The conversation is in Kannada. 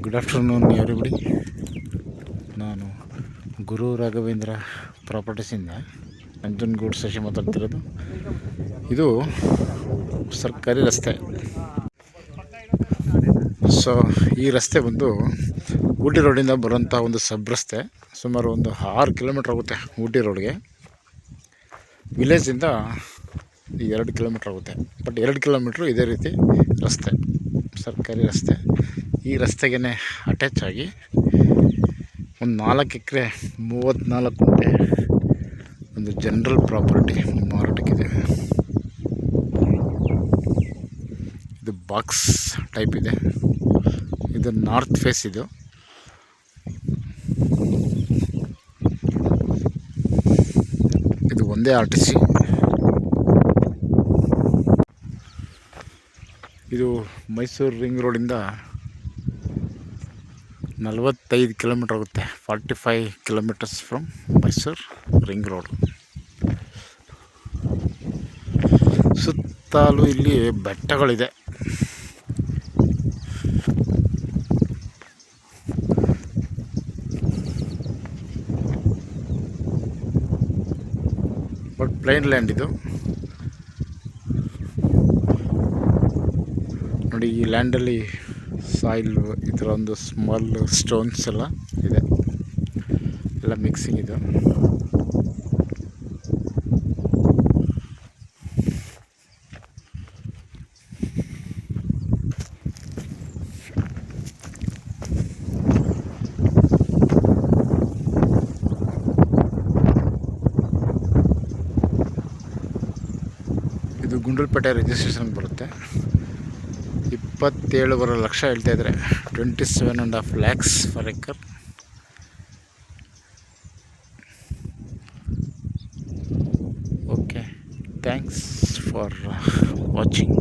Good afternoon everybody. ನಾನು ಗುರು ರಾಘವೇಂದ್ರ ಪ್ರಾಪರ್ಟೀಸಿಂದ ನಂಜನಗೂಡು ಶಶಿ ಮಾತಾಡ್ತಿರೋದು. ಇದು ಸರ್ಕಾರಿ ರಸ್ತೆ. ಸೊ ಈ ರಸ್ತೆ ಬಂದು ಊಟಿ ರೋಡಿಂದ ಬರೋಂಥ ಒಂದು ಸಬ್ ರಸ್ತೆ. ಸುಮಾರು ಒಂದು 6 ಕಿಲೋಮೀಟ್ರ್ ಆಗುತ್ತೆ ಊಟಿ ರೋಡ್ಗೆ. ವಿಲೇಜಿಂದ 2 ಕಿಲೋಮೀಟ್ರ್ ಆಗುತ್ತೆ. ಬಟ್ 2 ಕಿಲೋಮೀಟ್ರು ಇದೇ ರೀತಿ ರಸ್ತೆ, ಸರ್ಕಾರಿ ರಸ್ತೆ. ಈ ರಸ್ತೆಗೆ ಅಟ್ಯಾಚ್ ಆಗಿ ಒಂದು 4 ಎಕರೆ 34 ಗುಂಟೆ ಒಂದು ಜನರಲ್ ಪ್ರಾಪರ್ಟಿ ಮಾರಾಟಕ್ಕಿದೆ. ಇದು ಬಾಕ್ಸ್ ಟೈಪ್ ಇದೆ. ಇದು ನಾರ್ತ್ ಫೇಸ್. ಇದು ಒಂದೇ RTC. ಇದು ಮೈಸೂರು ರಿಂಗ್ ರೋಡಿಂದ 45 ಕಿಲೋಮೀಟ್ರ್ ಆಗುತ್ತೆ. 45 kilometres from Mysuru ring road. ಸುತ್ತಲೂ ಇಲ್ಲಿ ಬೆಟ್ಟಗಳಿದೆ. ಬಟ್ ಪ್ಲೈನ್ ಲ್ಯಾಂಡ್ ಇದು. ನೋಡಿ, ಈ ಲ್ಯಾಂಡಲ್ಲಿ ಸಾಯಿಲ್ ಈ ಥರ ಒಂದು ಸ್ಮಾಲ್ ಸ್ಟೋನ್ಸ್ ಎಲ್ಲ ಇದೆ, ಎಲ್ಲ ಮಿಕ್ಸಿಂಗ್ ಇದು. ಇದು ಗುಂಡ್ಲುಪೇಟೆ ರಿಜಿಸ್ಟ್ರೇಷನ್ಗೆ ಬರುತ್ತೆ. 27.5 ಲಕ್ಷ ಹೇಳ್ತಾ ಇದ್ದಾರೆ. 27.5 lakhs per acre. Okay, thanks for watching.